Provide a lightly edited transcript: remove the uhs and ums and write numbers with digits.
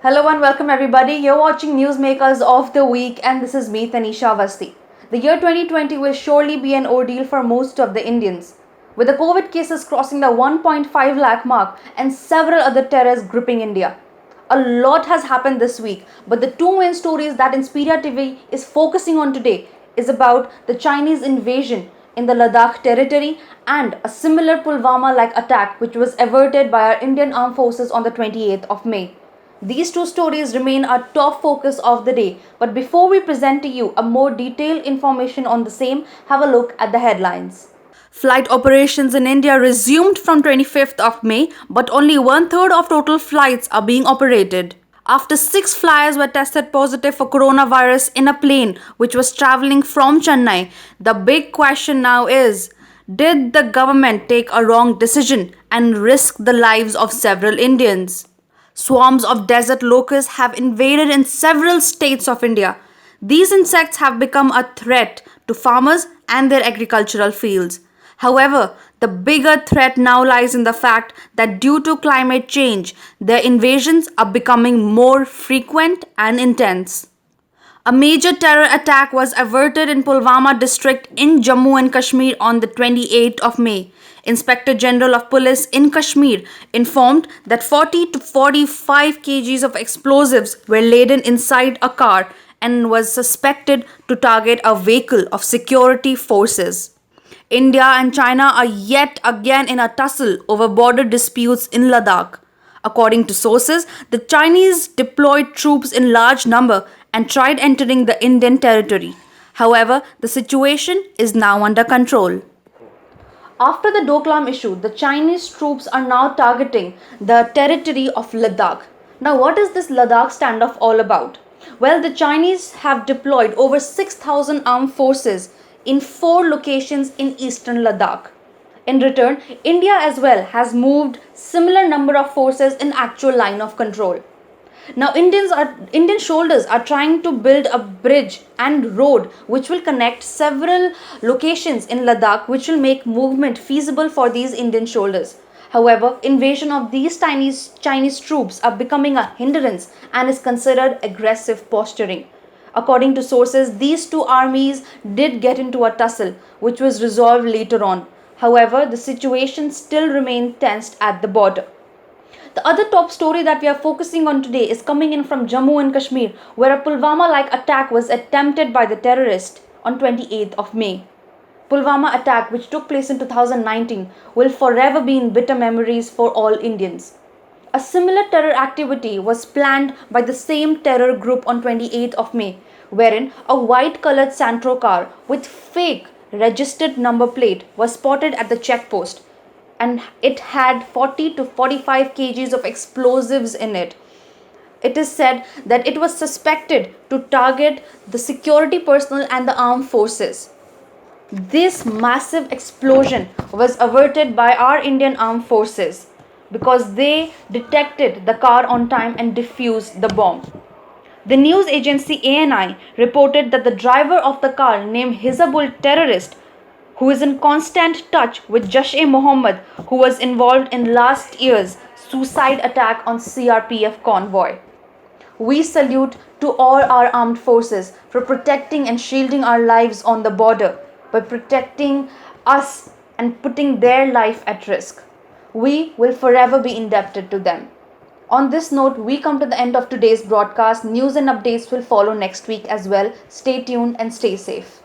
Hello and welcome everybody. You're watching Newsmakers of the Week and this is me, Tanisha Avasthi. The year 2020 will surely be an ordeal for most of the Indians, with the COVID cases crossing the 1.5 lakh mark and several other terrors gripping India. A lot has happened this week, but the two main stories that Inspiria TV is focusing on today is about the Chinese invasion in the Ladakh territory and a similar Pulwama-like attack which was averted by our Indian Armed Forces on the 28th of May. These two stories remain our top focus of the day, but before we present to you a more detailed information on the same, have a look at the headlines. Flight operations in India resumed from 25th of May, but only one-third of total flights are being operated. After 6 flyers were tested positive for coronavirus in a plane which was traveling from Chennai, the big question now is, did the government take a wrong decision and risk the lives of several Indians? Swarms of desert locusts have invaded in several states of India. These insects have become a threat to farmers and their agricultural fields. However, the bigger threat now lies in the fact that due to climate change, their invasions are becoming more frequent and intense. A major terror attack was averted in Pulwama district in Jammu and Kashmir on the 28th of May. Inspector General of Police in Kashmir informed that 40 to 45 kgs of explosives were laden inside a car and was suspected to target a vehicle of security forces. India and China are yet again in a tussle over border disputes in Ladakh. According to sources, the Chinese deployed troops in large number and tried entering the Indian territory. However, the situation is now under control. After the Doklam issue, the Chinese troops are now targeting the territory of Ladakh. Now, what is this Ladakh standoff all about? Well, the Chinese have deployed over 6,000 armed forces in 4 locations in eastern Ladakh. In return, India as well has moved similar number of forces in actual line of control. Now, Indian shoulders are trying to build a bridge and road which will connect several locations in Ladakh, which will make movement feasible for these Indian shoulders. However, invasion of these Chinese troops are becoming a hindrance and is considered aggressive posturing. According to sources, these two armies did get into a tussle, which was resolved later on. However, the situation still remains tensed at the border. The other top story that we are focusing on today is coming in from Jammu and Kashmir, where a Pulwama-like attack was attempted by the terrorists on 28th of May. Pulwama attack, which took place in 2019, will forever be in bitter memories for all Indians. A similar terror activity was planned by the same terror group on 28th of May, wherein a white-colored Santro car with fake registered number plate was spotted at the checkpost, and it had 40 to 45 kgs of explosives in it. It is said that it was suspected to target the security personnel and the armed forces. This massive explosion was averted by our Indian armed forces because they detected the car on time and defused the bomb. The news agency ANI reported that the driver of the car, named Hizbul terrorist, who is in constant touch with Jaish-e-Mohammed, who was involved in last year's suicide attack on CRPF convoy. We salute to all our armed forces for protecting and shielding our lives on the border by protecting us and putting their life at risk. We will forever be indebted to them. On this note, we come to the end of today's broadcast. News and updates will follow next week as well. Stay tuned and stay safe.